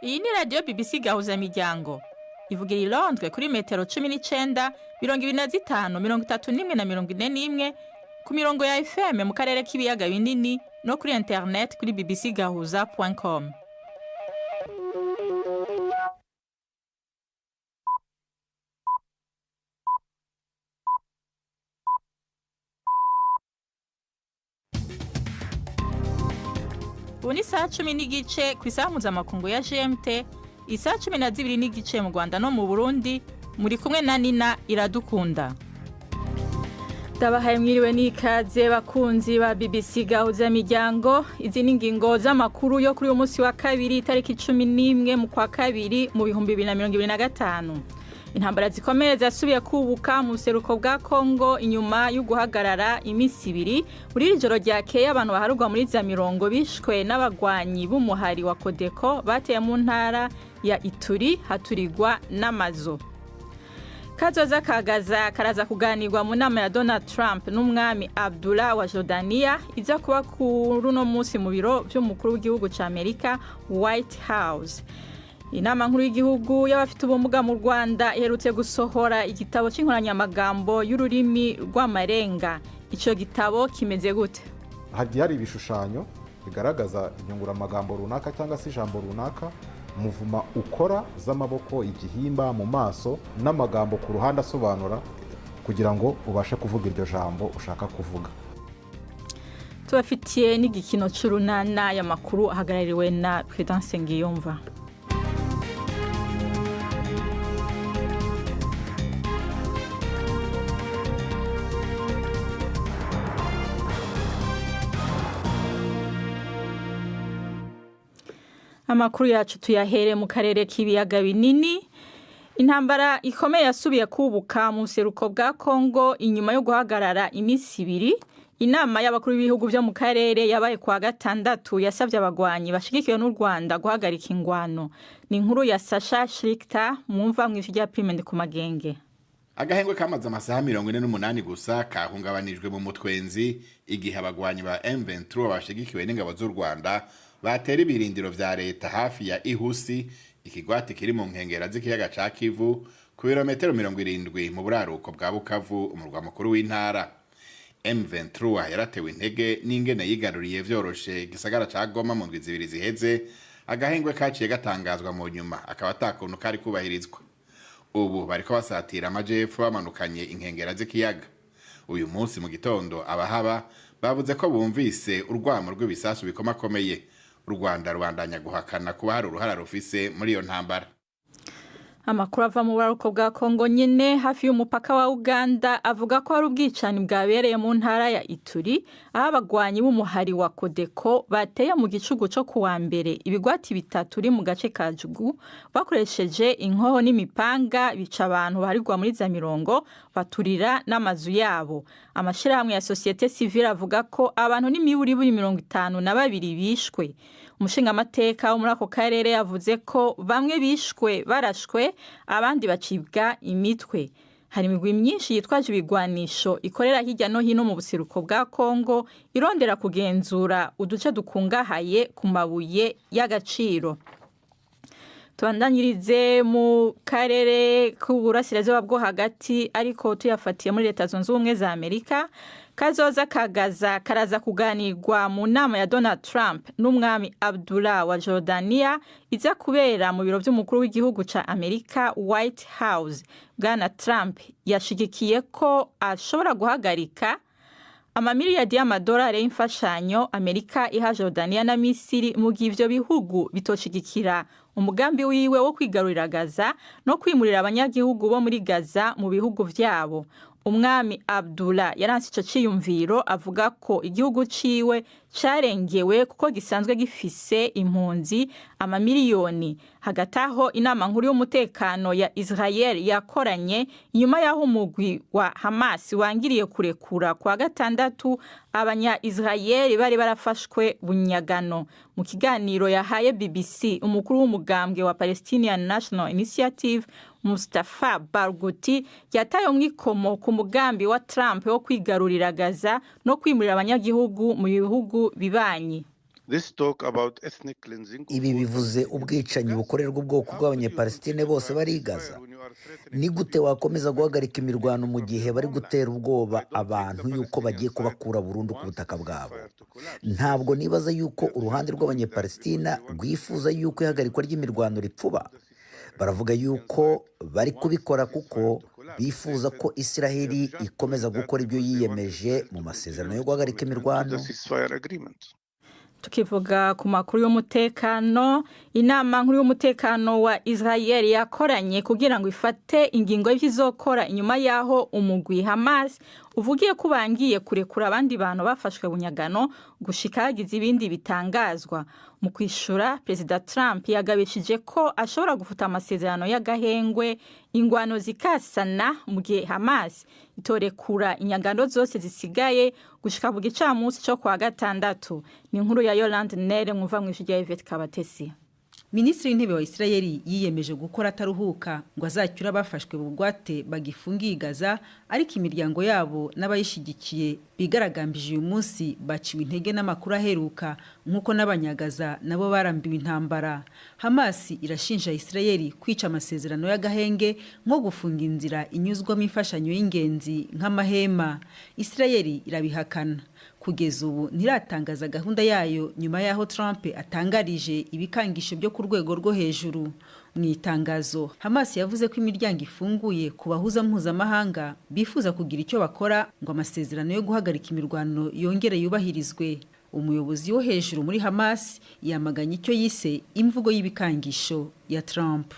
Iyi ni radio BBC Gahuzamiryango. Ivugira i Londres kuri metero 19, 25, 31 na 41 ku mirongo ya FM mu karere k'ibiyaga binini no kuri internet kuri bbcgahuza.com. Ubu ni saa 10 n'igice ku isaha mpuzamakungu ya GMT, isaha 12 n'igice mu Rwanda no mu Burundi. Muri kumwe na Nina Iradukunda. Ndabahaye mwiriwe n'ikaze bakunzi ba BBC Gahuzamiryango. Izi ni ingingo z'amakuru yo kuri uyu munsi wa kabiri tariki 11 mu kwa kabiri mu 2025. Intambara zikomeye zasubiye kubuka mu seruko bwa Kongo inyuma yo guhagarara imisi ibiri. Muri iri joro ryakeye abantu baharugwa muri za mirongo bishwe n'abagwanyi b'umuhari wa Codeco bateye mu ntara ya Ituri haturirwa n'amazu. Kazoza kagaza karaza kuganirwa mu nama ya Donald Trump n'umwami Abdullah wa Jordania iza kuba kuri uno munsi mu biro by'umukuru w'igihugu ca Amerika White House. Inama nkuru y'igihugu y'abafite ubumuga mu Rwanda iherutse gusohora igitabo c'inkoranyamagambo y'ururimi rw'amarenga. Ico gitabo kimeze gute? Hari ibishushanyo bigaragaza inyunguramagambo runaka cyangwa se ijambo runaka, muvuma ukora z'amaboko, igihimba mu maso n'amagambo ku ruhande asobanura kugira ngo ubashe kuvuga iryo jambo ushaka kuvuga. Tubafitiye n'igikino c'urunana y'amakuru ahagarariwe na Prudence Ngiyumva. Amakuru yacu tuyahere mu karere k'ibiyaga binini. Intambara ikomeye yasubiye kubuka mu seruko bwa Kongo inyuma yo guhagarara imisi ibiri. Inama y'abakuru b'ibihugu byo mu karere yabaye kwa gatandatu yasabye abagwanyi bashigikiwe n'u Rwanda guhagarika ingwano. Ni inkuru ya Sasha Schlichter mwumva mu ijwi rya Prime ku magenge. Agahengwe kamaze amasaha 48 gusa kahungabanijwe mu mutwenzi igihe abagwanyi ba M23 bashigikiwe n'ingabo z'u Rwanda batera ibirindiro vya leta hafi ya Ihusi, ikigwati kiri mu nkengera z'ikiyaga ca Kivu ku birometero 70 mu buraruko bwa Bukavu, umurwa mukuru w'intara. M23 yaratewe intege n'ingene yigaruriye vyoroshe igisagara ca Goma mu ndwi zibiri ziheze. Agahengwe kaciye gatangazwa mu nyuma akaba atakuntu kari kubahirizwa. Ubu bariko basatira amajepfo bamanukanye inkengera z'ikiyaga. Uyu munsi mu gitondo abahaba bavuze ko bumvise urwamo rw'ibisasu bikomakomeye. U Rwanda rubandanya guhakana kuba hari uruhara rufise muri iyo ntambara. Amakuru ava mu buraruko bwa Kongo nyene hafi y'umupaka wa Uganda avuga ko hari ubwicani bwabereye mu ntara ya Ituri, aho abagwanyi b'umuhari wa Codeco bateye mu gicugu cyo kuwa mbere ibigwati bitatu uri mu gace ka Jugu bakoresheje inkoho n'imipanga bica abantu baharigwa muri za mirongo baturira n'amazu yabo. Amashirahamwe ya societe civile avuga ko abantu n'imiburi 52 bishwe. Umushingamateka wo muri ako karere yavuze ko bamwe bishwe barashwe abandi bacibwa imitwe. Hari imigwi myinshi yitwaje ibigwanisho ikorera hirya no hino mu buseruko bwa Kongo irondera kugenzura uduce dukungahaye ku mabuye y'agaciro. Tubandanyirize mu karere k'uburasirazuba bwo hagati ariko tuyafatiye muri Leta Zunze Ubumwe za Amerika. Kazoza kagaza karaza kuganirwa mu nama ya Donald Trump n'umwami Abdullah wa Jordania iza kubera mu biro by'umukuru w'igihugu ca Amerika White House. Bwana Trump yashigikiye ko ashobora guhagarika amamiliyari y'amadolari y'imfashanyo Amerika iha Jordania na Misiri mu gihe ivyo bihugu bitoshigikira umugambi wiwe wo kwigarurira Gaza no kwimurira abanyagihugu bo muri Gaza mu bihugu vyabo. Umwami Abdullah yaranse ico ciyumviro avuga ko igihugu ciwe carengewe kuko gisanzwe gifise impunzi amamiliyoni. Hagati aho inama nkuru y'umutekano ya Israel yakoranye nyuma yaho umugwi wa Hamas wangiriye kurekura kwa gatandatu abanya-Israel bari barafashwe bunyagano. Mu kiganiro yahaye BBC umukuru w'umugambwe wa Palestinian National Initiative Mustafa Barghouti yataye umwikomo ku mugambi wa Trump wo kwigarurira Gaza no kwimurira abanyagihugu mu bihugu bibanyi. ibi bivuze ubwicanyi bukorerwa ubwoko bw'abanyepalestine bose bari i Gaza. Ni gute wakomeza guhagarika imirwano mu gihe bari gutera ubwoba abantu yuko bagiye kubakura burundu ku butaka bwabo? Ntabwo nibaza yuko uruhande rw'abanyepalestina rwifuza yuko ihagarikwa ry'imirwano ripfuba. Baravuga yuko bari kubikora kuko bifuza ko Isiraheli ikomeza gukora ibyo yiyemeje mu masezerano yo guhagarika imirwano. Tukivuga ku makuru y'umutekano, inama nkuru y'umutekano wa Israel yakoranye kugira ngo ifate ingingo y'izokora inyuma yaho umugwi Hamas uvugiye ko bangiye kurekura abandi bantu bafashwe bunyagano gushika hagize ibindi bitangazwa. Mu kwishura, Perezida Trump yagabishije ko ashobora gufuta amasezerano y'agahengwe ingwano zikasana mu gihe Hamas itorekura inyagano zose zisigaye gushika ku gicamunsi cyo kwa gatandatu. Ni inkuru ya Yolande Nere mwumva mu ijwi rya Yvette Kabatesi. Minisitiri w'intebe wa Isirayeli yiyemeje gukora ataruhuka ngo azacyura abafashwe bugwate bagifungiye i Gaza, ariko imiryango yabo n'abayishigikiye bigaragambije uyu munsi baciwe intege n'amakuru aheruka nk'uko n'abanyagaza nabo barambiwe intambara. Hamas irashinja Isirayeli kwica amasezerano y'agahenge nko gufunga inzira inyuzwamo imfashanyo y'ingenzi nk'amahema. Isirayeli irabihakana. Kugeza ubu ntiratangaza gahunda yayo nyuma yaho Trump atangarije ibikangisho byo ku rwego rwo hejuru. Mu itangazo, Hamas yavuze ko imiryango ifunguye ku bahuza mpuzamahanga bifuza kugira icyo bakora ngo amasezerano yo guhagarika imirwano yongere yubahirizwe. Umuyobozi wo hejuru muri Hamas yamaganye icyo yise imvugo y'ibikangisho ya Trump.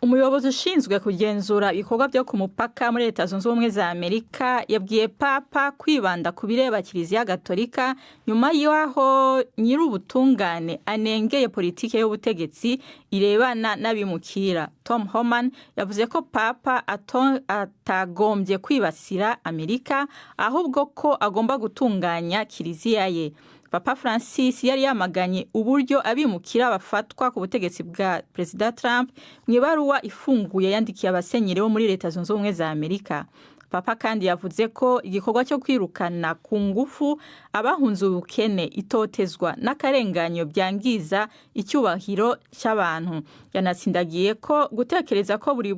Umuyobozi ushinzwe kugenzura ibikorwa byo ku mupaka muri Leta Zunze Ubumwe za Amerika yabwiye Papa kwibanda ku bireba Kiliziya Gatolika nyuma y'aho nyir'ubutungane anengeye politike y'ubutegetsi irebana n'abimukira. Tom Homan yavuze ko Papa atagombye kwibasira Amerika ahubwo ko agomba gutunganya Kiliziya ye. Papa Francis yari yamaganye uburyo abimukira bafatwa ku butegetsi bwa Perezida Trump mu ibaruwa ifunguye yandikiye abasenyeri bo muri Leta Zunze Ubumwe za Amerika. Papa kandi yavuze ko igikorwa cyo kwirukana ku ngufu abahunze ubukene, itotezwa n'akarenganyo byangiza icyubahiro cy'abantu. Yanatsindagiye ko gutekereza ko buri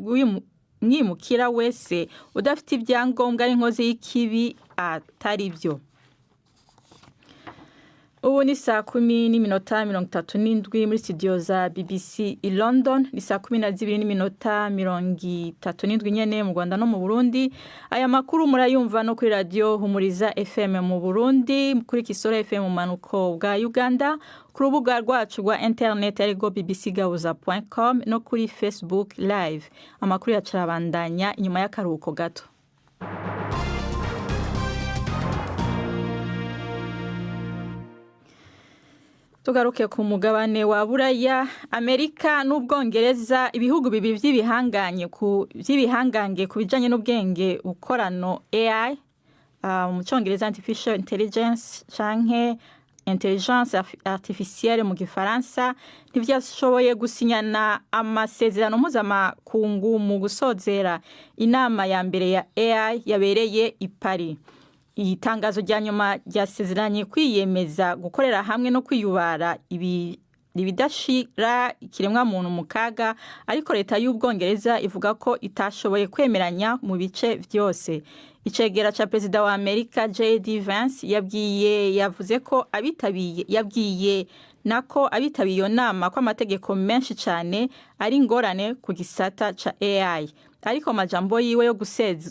mwimukira wese udafite ibyangombwa ari inkozi y'ikibi atari byo. Ubu ni saa 10:37 muri studio za BBC i London, ni saa 12:37 nyene mu Rwanda no mu Burundi. Aya makuru murayumva no kuri radio Humuriza FM mu Burundi, kuri Kisoro FM mu manuko bwa Uganda, ku rubuga rwacu rwa internet arigo bbcgahuza.com no kuri Facebook live. Amakuru yacarabandanya inyuma y'akaruhuko gato. Tugaruke ku mugabane wa Buraya, Amerika n'Ubwongereza, ibihugu bibiri by'ibihangange ku bijanye n'ubwenge bukorano AI, mu Cyongereza artificial intelligence canke intelligence artificielle mu Gifaransa, ntivyashoboye gusinyana amasezerano mpuzamakungu mu gusozera inama ya mbere ya AI yabereye i Paris. Itangazo rya nyuma ryasezeranye kwiyemeza gukorera hamwe no kwiyubara ibidashira ikiremwa muntu mu kaga, ariko leta y'Ubwongereza ivuga ko itashoboye kwemeranya mu bice byose. Icegera ca Perezida wa Amerika J.D. Vance yavuze ko abitabiriye iyo nama ko amategeko menshi cyane ari ingorane ku gisata ca AI. Ariko majambo yiwe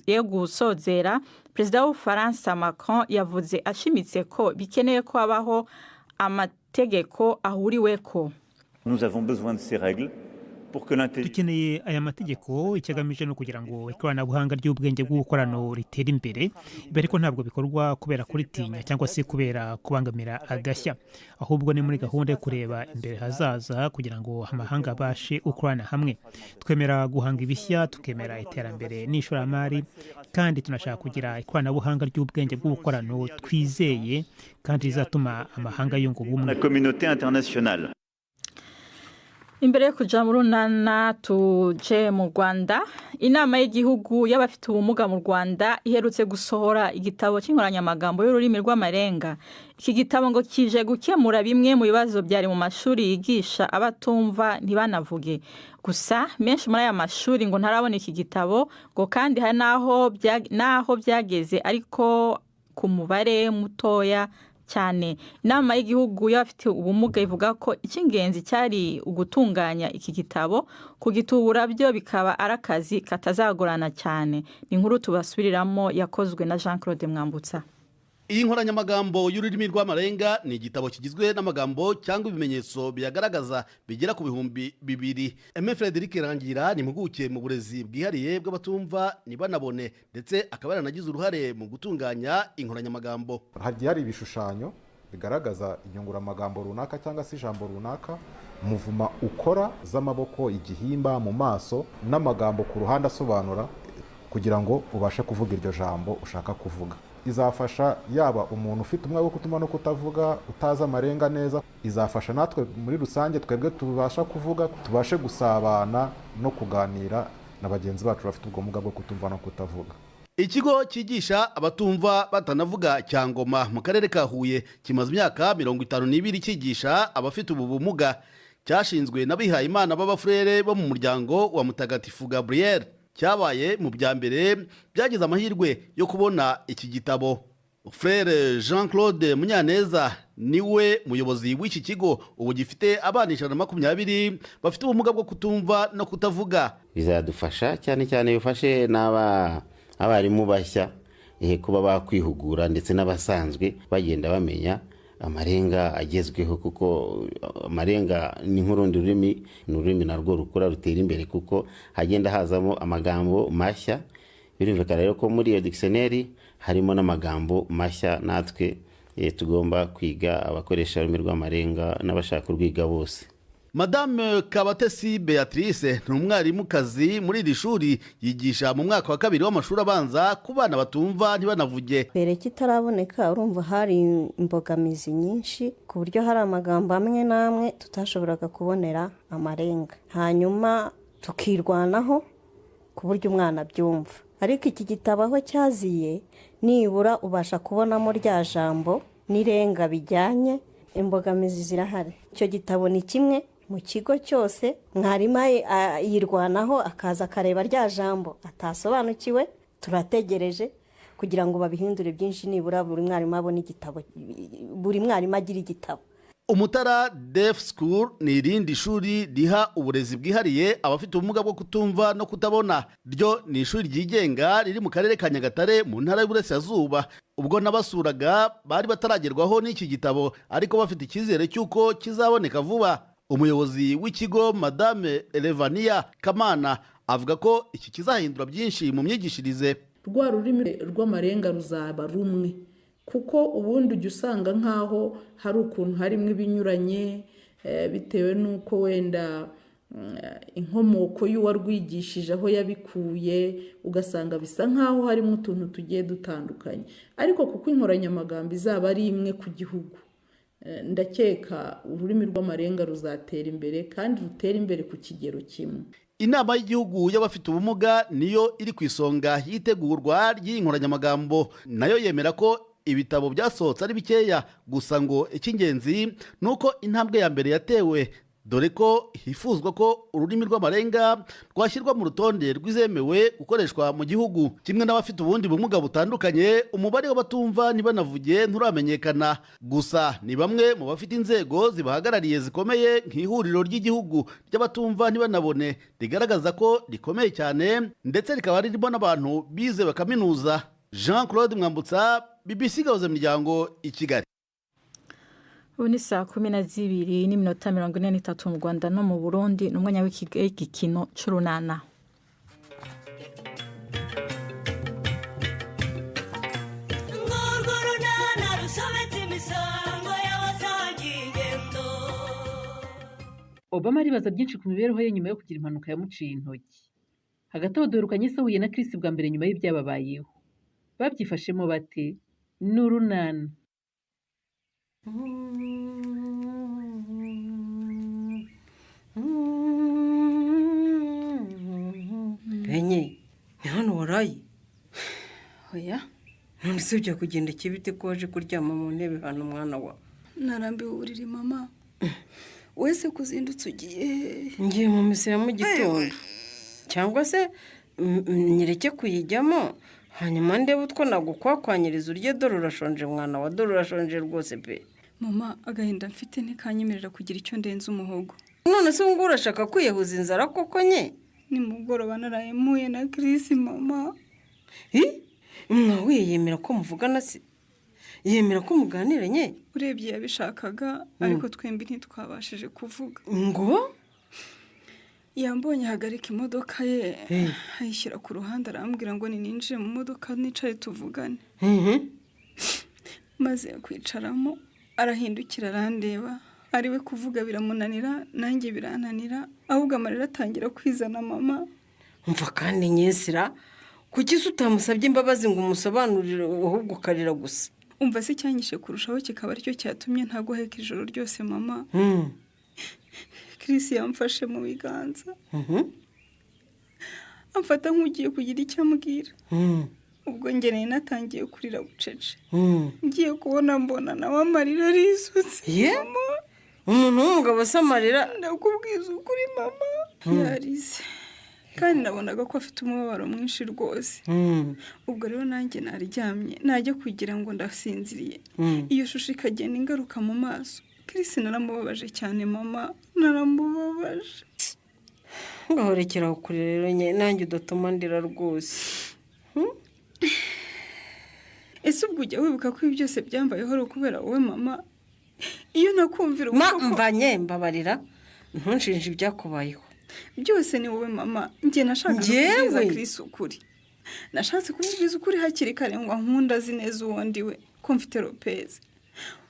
yo gusozera, Perezida w'Ufaransa Macron yavuze ashimitse ko bikeneye ko abaho amategeko ahuriweko. Nous avons besoin de ces règles pour que dukeneye aya mategeko, icyagamije no kugira ngo ikoranabuhanga ry'ubwenge bw'ubukorano ritera imbere, ariko ntabwo bikorwa kubera kuritinya cyangwa se kubera kubangamira agashya, ahubwo ni muri gahunda yo kureba imbere hazaza kugira ngo amahanga abashe gukorana hamwe. Twemera guhanga ibishya, tukemera iterambere n'ishoramari, kandi tunashaka kugira ikoranabuhanga ry'ubwenge bw'ubukorano twizeye kandi rizatuma amahanga yunga ubumwe. La communauté internationale. Imbere yo kuja mu runana tuje mu Rwanda, inama y'igihugu y'abafite ubumuga mu Rwanda iherutse gusohora igitabo cy'inkoranyamagambo y'ururimi rw'amarenga. Iki gitabo ngo kije gukemura bimwe mu bibazo byari mu mashuri yigisha abatumva ntibanavuge. Gusa menshi muri aya mashuri ngo ntarabona iki gitabo, ngo kandi hari naho byageze ariko ku mubare mutoya cyane. Inama y'igihugu y'abafite ubumuga ivuga ko icy'ingenzi cyari ugutunganya iki gitabo, kugitubura byo bikaba arakazi katazagorana cyane. Ni inkuru tubasubiriramo yakozwe na Jean Claude Mwambutsa. Iyi nkoranyamagambo y'ururimi rw'amarenga ni igitabo kigizwe n'amagambo cyangwa ibimenyetso biyagaragaza bigera ku bihumbi 2,000. Aime Frederic Rangira ni impuguke mu burezi bwihariye bw'abatumva ntibanabone, ndetse akaba yaranagize uruhare mu gutunganya inkoranyamagambo. Hagiye hari ibishushanyo bigaragaza inyunguramagambo runaka cyangwa se ijambo runaka, muvuma ukora z'amaboko, igihimba, mu maso n'amagambo ku ruhande asobanura, kugira ngo ubashe kuvuga iryo jambo ushaka kuvuga. Izafasha yaba umuntu ufite umwanya wo kutumva no kutavuga, utazi amarenga neza, izafasha natwe muri rusange twebwe tubasha kuvuga, tubashe gusabana no kuganira na bagenzi bacu bafite ubumuga bwo kutumva no kutavuga. Ikigo cyigisha abatumva batanavuga cya Ngoma mu karere ka Huye kimaze imyaka 52 cyigisha abafite ubu bumuga. Cyashinzwe n'abihaye Imana b'abafurere bo mu muryango wa Mutagatifu Gabriel. Cyabaye mu bya mbere byagize amahirwe yo kubona iki gitabo. Frere Jean Claude Munyaneza niwe muyobozi w'iki kigo, ubu gifite abana 120 bafite ubumuga bwo kutumva no kutavuga. Bizadufasha cyane bifashe abarimu bashya kuba bakwihugura, ndetse n'abasanzwe bagenda bamenya amarenga agezweho, kuko amarenga ni nk'urundi rurimi, n'ururimi narwo rukura rutera imbere kuko hagenda hazamo amagambo mashya. Birumvikana rero ko muri iyo dictionary harimo n'amagambo mashya natwe tugomba kwiga, abakoresha ururimi rw'amarenga n'abashaka urwiga bose. Madame Kabatesi Beatrice ni umwarimukazi muri iri shuri, yigisha mu mwaka wa 2 w'amashuri abanza ku bana batumva ntibanavuge. Mbere kitaraboneka urumva hari imbogamizi nyinshi, ku buryo hari amagambo amwe n'amwe tutashoboraga kubonera amarenga, hanyuma tukirwanaho ku buryo umwana byumva. Ariko iki gitabo aho cyaziye, nibura ubasha kubonamo rya jambo n'irenga bijyanye. Imbogamizi zirahari. Icyo gitabo ni kimwe mu kigo cyose, mwarimu yirwanaho akaza akareba rya jambo atasobanukiwe, turategereje kugira ngo babihindure byinshi, nibura buri mwarimu abone igitabo, buri mwarimu agira igitabo. Umutara Deaf School ni irindi shuri riha uburezi bwihariye abafite ubumuga bwo kutumva no kutabona. Ryo ni ishuri ryigenga riri mu karere ka Nyagatare mu ntara y'Uburasirazuba. Ubwo nabasuraga bari bataragerwaho n'iki gitabo, ariko bafite icyizere cy'uko kizaboneka vuba. Umuyobozi w'ikigo Madame Elevania Kamana avuga ko iki kizahindura byinshi mu myigishirize. Rwa rurimi rw'amarenga ruzaba rumwe, kuko ubundi ujya usanga nk'aho hari ukuntu harimo ibinyuranye bitewe n'uko wenda inkomoko y'uwarwigishije aho yabikuye, ugasanga bisa nk'aho harimo utuntu tugiye dutandukanye. Ariko kuko inkoranyamagambo izaba ari imwe ku gihugu, ndakeka ururimi rw'amarenga ruzatera imbere, kandi rutera imbere ku kigero kimwe. Inama y'igihugu y'abafite ubumuga niyo iri ku isonga y'itegurwa ry'iyi nkoranyamagambo, nayo yemera ko ibitabo byasohotse ari bikeya, gusa ngo icy'ingenzi ni uko intambwe ya mbere yatewe, dore ko hifuzwa ko ururimi rw'amarenga rwashyirwa mu rutonde rw'izemewe gukoreshwa mu gihugu. Kimwe n'abafite ubundi bumuga butandukanye, umubare w'abatumva ntibanavuge nturamenyekana, gusa ni bamwe mu bafite inzego zibahagarariye zikomeye, nk'ihuriro ry'igihugu ry'abatumva ntibanabone rigaragaza ko rikomeye cyane, ndetse rikaba ririmo n'abantu bize bakaminuza. Jean Claude Mwambutsa, BBC Gahuza Miryango, i Kigali. Ubu ni saa 12:43 mu Rwanda no mu Burundi, n'umwanya w'igikino c'urunana. Obama aribaza byinshi ku mibereho ye nyuma yo kugira impanuka yamuciye intoki. Hagati aho duherukanye se huye na Chris bwa mbere nyuma y'ibyababayeho. Babyifashemo bate? N'urunana. benye ni hano waraye? oya none se ujya kugenda ikibite ko waje kuryama mu ntebe hano mwana wa? narambiwe uburiri mama. wese kuzindutse ugiye? ngiye mu misa ya mu gitondo cyangwa se nyereke kuyijyamo hanyuma ndebe utwo nagukwakwanyiriza urye dore urashonje mwana wa, dore urashonje rwose pe. mama agahinda mfite ntikanyemerera kugira icyo ndenza umuhogo. none se ngo urashaka kwiyahuza inzara koko nye? ni mugoroba naraye muye na Chris mama. mwawe yemera ko muvugana se? yemera ko muganira nye? urebye yabishakaga ariko twembi ntitwabashije kuvuga. ngo yambonye ahagarika imodoka ye ayishyira ku ruhande arambwira ngo ninjire mu modoka nicare tuvugane. maze kwicaramo arahindukira arandeba, ariwe kuvuga biramunanira nanjye birananira, ahubwo amarira atangira kwizana mama. umva kandi nyesira kuki se utamusabye imbabazi ngo umusobanurire ahubwo ukarira gusa? umva se cyanyishe kurushaho kikaba aricyo cyatumye ntaguheka ijoro ryose mama. Chris yamfashe mu biganza amfata nk'ugiye kugira icyo ambwira. ubwo ngeneye natangiye kurira bucece. ngiye kubona mbona nawe amarira arisutse. umuntu w'umugabo se amarira? ndakubwiza ukuri mama. yarize kandi nabonaga ko afite umubabaro mwinshi rwose. ubwo rero nanjye naryamye najya kugira ngo ndasinziriye, iyo shusho ikagenda ingaruka mu maso. Chris naramubabaje cyane mama, naramubabaje. ngahorekera kuri rero nanjye udatuma ndira rwose. ese ubwo ujya wibuka ko ibi byose byambayeho ari ukubera wowe mama? iyo nakumvira mvanye mbabarira ntunshinje ibyakubayeho. byose ni wowe mama. njye nashakaga kubwiza Chris ukuri. nashatse kumubwiza ukuri hakiri kare ngo nkunda azi neza uwo ndiwe ko mfite Lopez.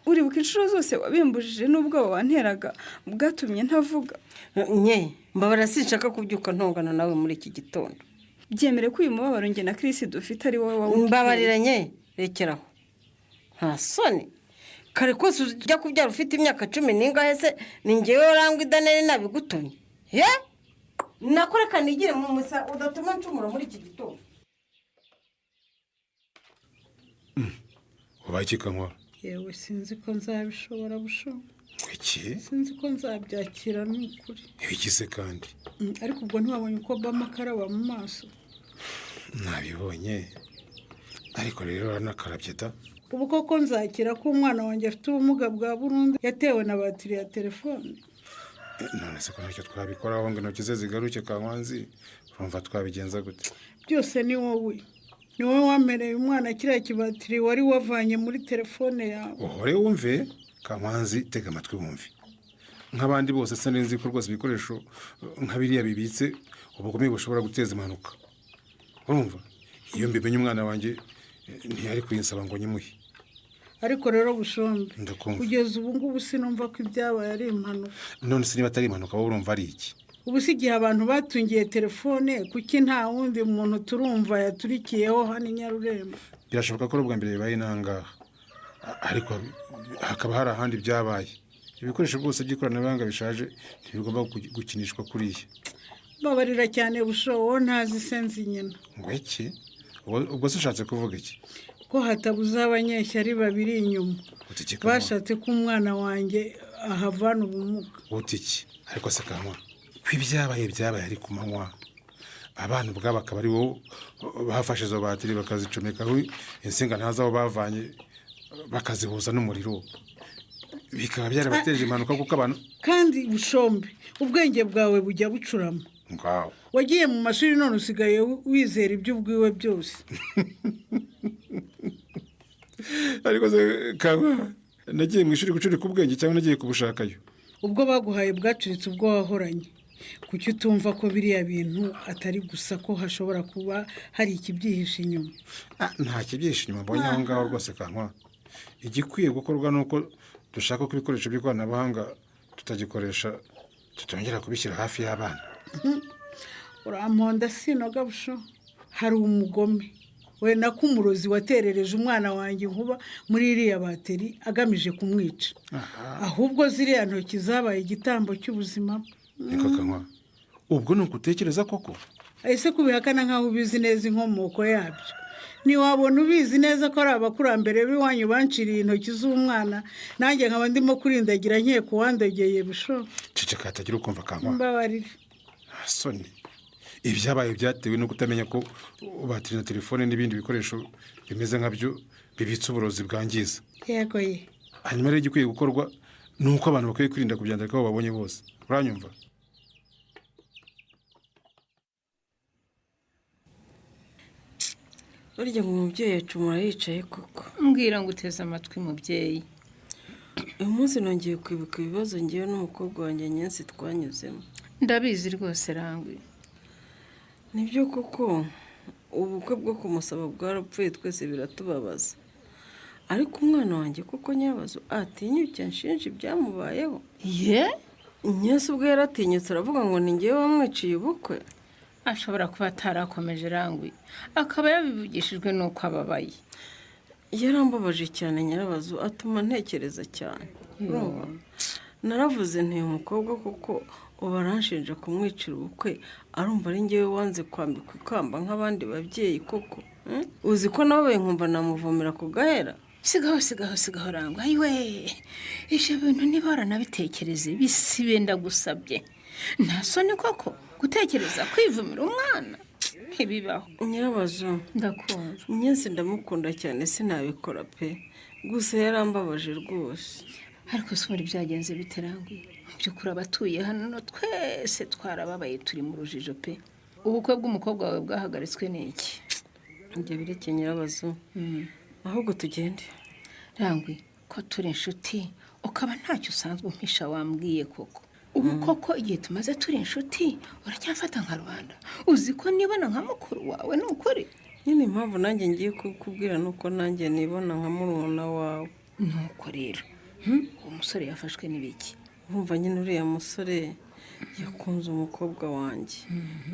uribuka inshuro zose wabimbujije n'ubwoba wanteraga bwatumye ntavuga. nye mbabara sinshaka kubyuka ntongana nawe muri iki gitondo. byemere ko uyu mubabaro njye na Chris dufite ari wowe wawuteye. mbabarira nye rekeraho nta soni. kare kose ujya kubyara ufite imyaka 10 n'ingahe se ni njyewe warangwa idanere nabigutumye? nakoreka nigire mu musa udatuma ncumura muri iki gitondo. ubakikanywa yewe sinzi ko nzabishobora busho. iki sinzi ko nzabyakira n'ukuri. ibigize kandi ariko ubwo ntiwabonye uko Obama akaraba mu maso? nabibonye ariko rero aranakarabye da. ubu koko nzakira ko umwana wanjye afite ubumuga bwa burundu yatewe na batiri ya telefone? none se ko ntacyo twabikoraho ngo intoki ze zigaruke Kankwanzi, urumva twabigenza gute? byose ni wowe. ni wowe wamereye umwana kiriya kibatiri wari wavanye muri telefone yawe. uhore wumve Kankwanzi, tega amatwi wumve. nk'abandi bose se nzi ko rwose ibikoresho nka biriya bibitse ubugome bushobora guteza impanuka. urumva iyo mbimenye umwana wanjye ntiyari kuyinsaba ngo nyimuhe. ariko rero bushombe kugeza ubu ngubu sinumva ko ibyabaye ari impanuka. none se niba atari impanuka wowe urumva ari iki? ubu si igihe abantu batungiye telefone kuki nta wundi muntu turumva yaturikiyeho hano i Nyarurembo? birashoboka ko ari ubwa mbere bibaye nangaha, ariko hakaba hari ahandi byabaye. ibikoresho byose by'ikoranabuhanga bishaje ntibigomba gukinishwa kuriya. babarira cyane bushobo ntazi senzi nyina. ngo iki? ubwo se ushatse kuvuga iki? ko hatabuze abanyeshyari babiri inyuma bashatse ko umwana wanjye ahavana ubumuga. utiki ariko se Kankwa, ko ibyabaye ari ku manywa, abana ubwabo akaba ari bo bafashe izo batiri bakazicomekaho insinga ntazi aho bavanye bakazihuza n'umuriro, bikaba byarabateje impanuka kuko abantu. kandi bushombe ubwenge bwawe bujya bucurama. ngaho wagiye mu mashuri none usigaye wizera iby'ubwiwe byose. ariko se Kankwa, nagiye mu ishuri gucurika ubwenge cyangwa nagiye kubushakayo? ubwo baguhaye bwacuritse ubwo wahoranye. kuki utumva ko biriya bintu atari gusa ko hashobora kuba hari ikibyihishe inyuma? nta kibyihishe inyuma mbonye aho ngaho rwose Kankwa. igikwiye gukorwa ni uko dushaka ko ibikoresho by'ikoranabuhanga tutagikoresha, tutongera kubishyira hafi y'abana. uramponda sinoga busho. hari umugome we nako umurozi waterereje umwana wanjye inkuba muri iriya bateri agamije kumwica. ahubwo ziriya ntoki zabaye igitambo cy'ubuzima. niko Kankwa, ubwo ni ukutekereza koko ese kubihakana nk'aho ubizi neza inkomoko yabyo ntiwabona ubizi neza ko ari abakurambere b'iwanyu banciriye intoki z'umwana nanjye nkaba ndimo kurindagira nkeka uwandogeye bisho ceceka hatagira ukumva kankwa mbabarire soni ibyabaye byatewe no kutamenya ko batiri na telefone n'ibindi bikoresho bimeze nkabyo bibitse uburozi bwangiza yego ye hanyuma rero igikwiye gukorwa ni uko abantu bakwiye kwirinda kubyandika aho babonye bose uranyumva burya ngo umubyeyi yacumura yicaye koko mbwira ngo uteze amatwi mubyeyi uyu munsi nongeye kwibuka ibibazo ngewe n'umukobwa wanjye nyinshi twanyuzemo ndabizi rwose rangwi nibyo koko ubukwe bwo kumusaba bwarapfuye twese biratubabaza ariko umwana wanjye kuko nyabazo atinyuke nshinja ibyamubayeho ye nyinshi ubwo yaratinyutse aravuga ngo ni ngewe wamwiciye ubukwe ashobora kuba atarakomeje rangwi akaba yabivugishijwe n'uko ababaye yarambabaje cyane nyirabazo atuma ntekereza cyane naravuze ntuye umukobwa kuko ubu aranshinja kumwicira ubukwe arumva ari ngewe wanze kwambikwa ikamba nk'abandi babyeyi koko uzi ko nawe nkumva namuvomera ku gahera sigaho rangwa ayiwe ibyo bintu niba waranabitekereze bisibe ndagusabye nta soni koko gutekereza kwivumira umwana ntibibaho nyirabazo ndakumva nyinshi ndamukunda cyane sinabikora pe gusa yarambabaje rwose ariko sibura byagenze biterangwe mu by'ukuri abatuye hano twese twarababaye turi mu rujijo pe ubukwe bw'umukobwa wawe bwahagaritswe n'iki njye bireke nyirabazo ahubwo tugende rangwe ko turi inshuti ukaba ntacyo usanzwe umpisha wambwiye koko ubu koko igihe tumaze turi inshuti uracyafata nka rubanda uzi ko nibona nka mukuru wawe ni ukuri nyine impamvu nanjye ngiye kukubwira nuko nanjye nibona nka murumuna wawe nuko rero uwo musore yafashwe n'ibiki urumva nyine uriya musore yakunze umukobwa wanjye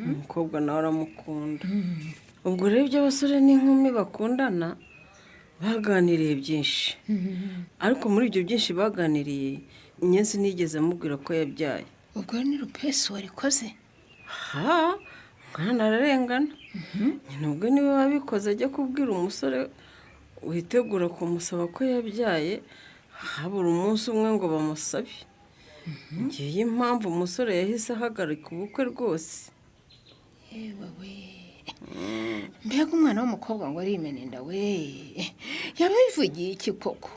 umukobwa nawe aramukunda ubwo rero ibyo abasore n'inkumi bakundana baganiriye byinshi ariko muri ibyo byinshi baganiriye nyinshi nigeze amubwira ko yabyaye ubwo ni rupesi warikoze mwana ararengana nyine ubwo niwe wabikoze ajya kubwira umusore witegura kumusaba ko yabyaye habura umunsi umwe ngo bamusabe ngiye impamvu umusore yahise ahagarika ubukwe rwose yewe we mbega umwana w'umukobwa ngo arimene inda we yaba yivugiye iki koko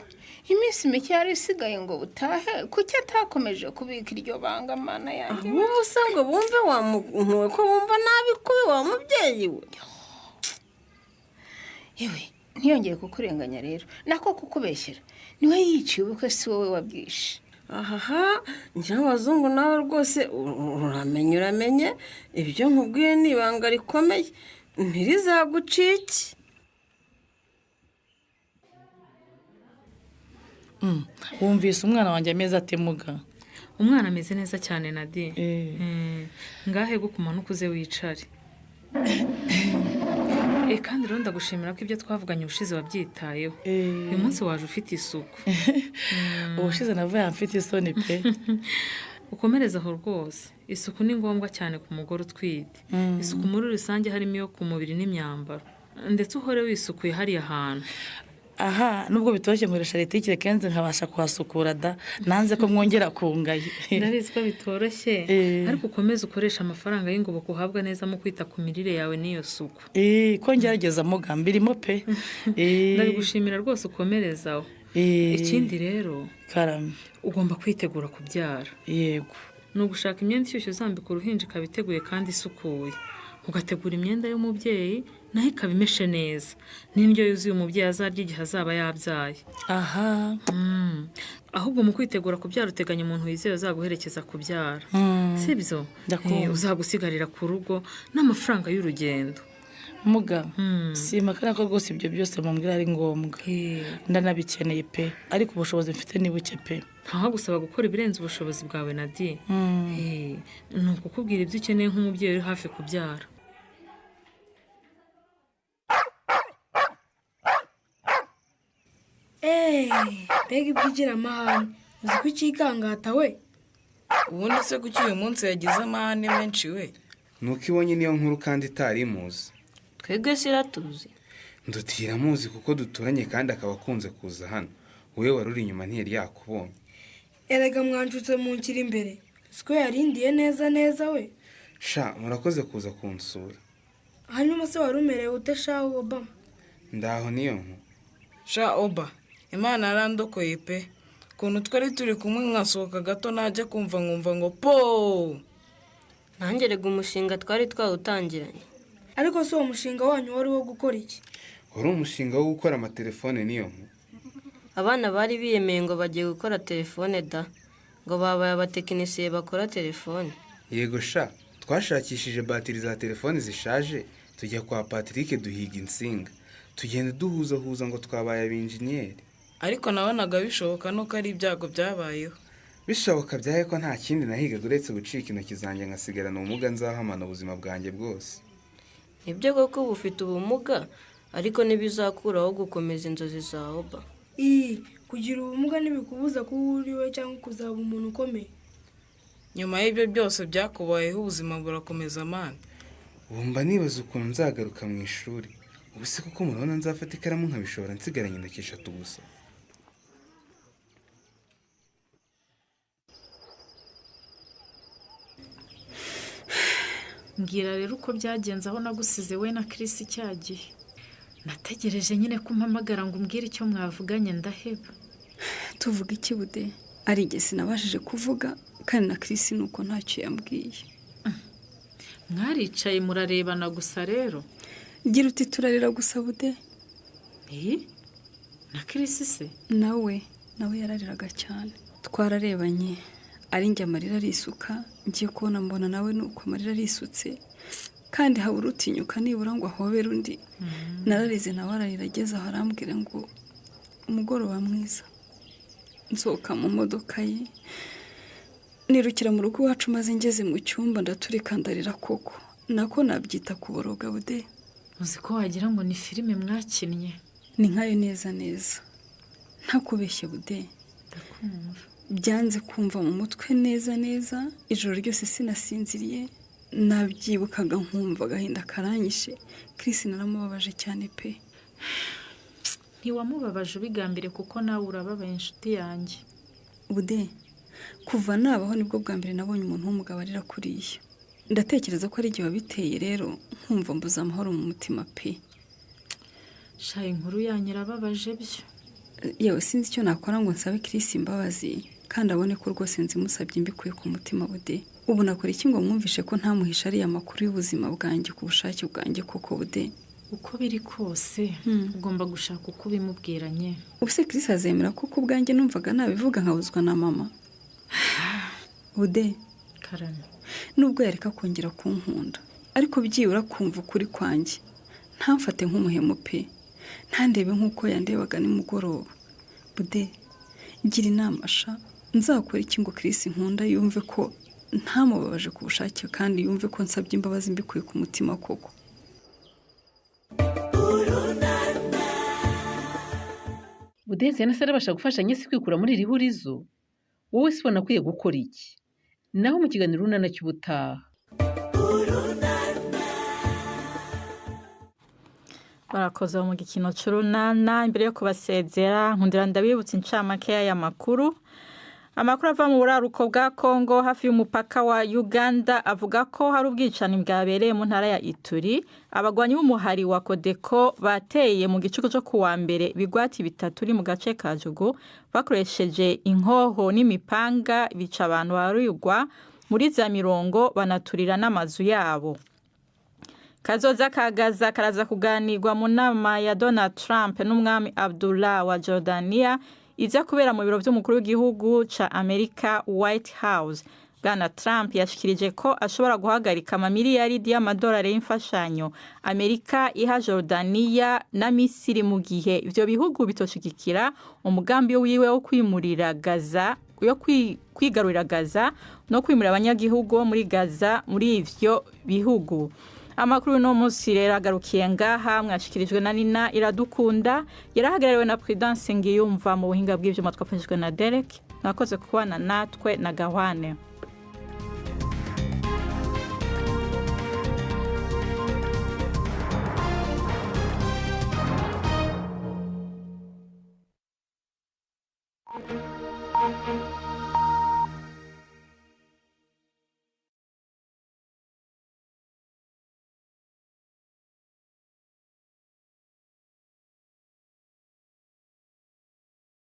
iminsi mike yari isigaye ngo butahe kuki atakomeje kubika iryo banga mana yanjye wowe usanga bumve wamuwe ko bumva nabi kubi wa mubyeyi we yewe ntiyongeye kukurenganya rero nako kukubeshyera niwe yiciye ubukwe si wowe wabwishe ahaha njya abazungu nawe rwose uramenye ibyo nkubwiye ni ibanga rikomeye ntirizagucike wumvise umwana wanjye ameze atemuga umwana ameze neza cyane nadi ngahe gukumana ukuze wicare kandi rero ndagushimira ko ibyo twavuganye ubushize wabyitayeho uyu munsi waje ufite isuku ubushize navuye mfite isoni pe ukomereza aho rwose isuku ni ngombwa cyane ku mugore utwite isuku muri rusange harimo iyo ku mubiri n'imyambaro ndetse uhore wisukuye hariya hantu aha nubwo bitoroshye ngo sharitike kenze nkabasha kuhasukura da nanze ko mwongera kungaye ndabizi ko bitoroshye ariko ukomeze ukoresha amafaranga y'ingoboka uhabwa neza mu kwita ku mirire yawe n'iyo suku ko ngerageza mugambirimo pe ndabigushimira rwose ukomerezaho ikindi rero karame ugomba kwitegura kubyara yego ni ugushaka imyenda ishyushye uzambika uruhinja ikaba iteguye kandi isukuye ugategura imyenda y'umubyeyi naho ikaba imeshe neza n'indyo yuzuye umubyeyi azarya igihe azaba yabyaye aha ahubwo mu kwitegura kubyara uteganya umuntu wizeye uzaguherekeza kubyara si byo uzagusigarira ku rugo n'amafaranga y'urugendo muga simakana ko rwose ibyo byose mumbwira ari ngombwa ndanabikeneye pe ariko ubushobozi mfite ni buke pe ntaho gusaba gukora ibirenze ubushobozi bwawe Nadine ni ukukubwira ibyo ukeneye nk'umubyeyi uri hafi kubyara mbega ibyo ugira amahane uzi ko ukikangata we ubundi se kuki uyu munsi yagize amahane menshi we? nuko ibonye niyo nkuru kandi itari imuzi. twebwe siratuzi. Ndutira amuzi kuko duturanye kandi akaba akunze kuza hano. Wowe wari uri inyuma ntiyari yakubonye. Erega mwanjutse munkira imbere. Siko yarindiye neza we. Sha murakoze kuza kunsura. Hanyuma se warumerewe utesha Oba? Ndaho niyo nko. Sha Oba, Imana yarandokoye pe. Kuntu twari turi kumwe nkasohoka gato najya kumva nkumva ngo po. Nanjye rega umushinga twari twawutangiranye. Ariko se uwo mushinga wanyu wari wo gukora iki? Wari umushinga wo gukora amatelefone niyo nko. Abana bari biyemeye ngo bagiye gukora telefone da. Ngo babaye abatekinisiye bakora telefone. Yego sha, twashakishije batiri za telefone zishaje, tujya kwa Patrick duhiga insinga. Tugenda duhuza ngo twabaye abinjiniyeri. Ariko nabonaga bishoboka nuko ari ibyago byabayeho. Bishoboka byaye ko nta kindi nahiga uretse gucika intoki zanjye ngasigarana ubumuga nzahamana ubuzima bwanjye bwose. Nibyo koko bufite ubumuga, ariko ntibizakuraho gukomeza inzozi za Oba. Kugira ubumuga ntibikubuza kuba uriwe cyangwa kuzaba umuntu ukomeye. Nyuma y'ibyo byose byakubayeho ubuzima burakomeza amana. Mba nibaza ukuntu nzagaruka mu ishuri. Ubu se kuko murabona nzafata ikaramu nkabishobora nsigaranye intoki 3 gusa. Mbwira rero uko byagenze aho nagusize we na Chris cyagihe. Nategereje nyine kumpamagara ngo umbwire icyo mwavuganye ndaheba. Tuvuga iki bude? Ari igihe sinabashije kuvuga kandi na Chris nuko ntacyo yambwiye. Mwaricaye murarebana gusa rero. Gira uti turarira gusa bude? Na Chris se? Nawe yarariraga cyane. Twararebanye ari njye amarira arisuka, ngiye kubona mbona nawe nuko amarira arisutse. Kandi habura utinyuka nibura ngo ahobere undi. Nararize nawe ararageza aho arambwira ngo umugoroba mwiza. Nsohoka mu modoka ye, nirukira mu rugo iwacu maze ngeze mu cyumba ndaturika ndarira koko. Nako nabyita kuboroga bude. Uzi ko wagira ngo ni filime mwakinnye. Ni nkayo neza. Ntakubeshye bude. Ndakumva. Byanze kumva mu mutwe neza. Ijoro ryose sinasinziriye. Nabyibukaga nkumva agahinda karanyishe. Chris naramubabaje cyane pe. Ntiwamubabaje ubigambire kuko nawe urababaye inshuti yanjye. Bude, kuva nabaho nibwo bwa mbere nabonye umuntu w'umugabo arira kuriya. Ndatekereza ko ari igihe wabiteye rero nkumva mbuza amahoro mu mutima pe. Sha inkuru yanyu irababaje byo. Yewe sinzi icyo nakora ngo nsabe Chris imbabazi kandi abone ko rwose nzimusabye mbikuye ku mutima bude. Ubu nakora iki ngo mwumvishe ko ntamuhisha ari amakuru y'ubuzima bwanjye ku bushake bwanjye koko bude? Uko biri kose ugomba gushaka uko bimubwiranye. Ubuse Chris azemera kuko ubwanjye numvaga nabivuga nkabuzwa na mama. Bude Karame, nubwo yareka kongera kunkunda ariko byibura kumva ukuri kwanjye. Ntamfate nk'umuhemu pe. Ntandebe nk'uko yandebaga nimugoroba. Bude, gira inama sha. Nzakora iki ngo Chris nkunda yumve ko ntamubabaje ku bushake kandi yumve ko nsabye imbabazi mbikuye ku mutima koko. Budeze na Sara bashaka gufasha nyese kwikura muri iri hurizo. Wowe se ubona kwiye gukora iki? Naho mu kiganiro runana cy'ubutaha. Barakoze mu gikino cy'urunana. Imbere yo kubasezera nkundira ndabibutsa incamake y'aya makuru. Amakuru ava mu buraruko bwa Kongo hafi y'umupaka wa Uganda avuga ko hari ubwicani bwabereye mu ntara ya Ituri. Abagwanyi b'umuhari wa Kodeko bateye mu gicuku cyo kuwa mbere bigwati 3 uri mu gace ka Jugu bakoresheje inkoho n'imipanga bica abantu baruyugwa muri za mirongo banaturira n'amazu yabo. Kazoza kagaza karaza kuganirwa mu nama ya Donald Trump n'umwami Abdullah wa Jordania iza kubera mu biro by'umukuru w'igihugu ca Amerika White House. Bwana Trump yashikirije ko ashobora guhagarika amamiliyaridi y'amadolari y'imfashanyo Amerika iha Jordania na Misiri mu gihe ivyo bihugu bitoshigikira umugambi wiwe wo kwimurira Gaza, kwigarurira Gaza no kwimura abanyagihugu muri Gaza muri ivyo bihugu. Amakuru no munsi rero agarukiye ngaha mwashikirijwe na Nina Iradukunda, yarahagarariwe na Prudence Ngiyumva mu buhinga bw'ivyo twafashijwe na Derek. Nakoze kubana natwe na Gawane.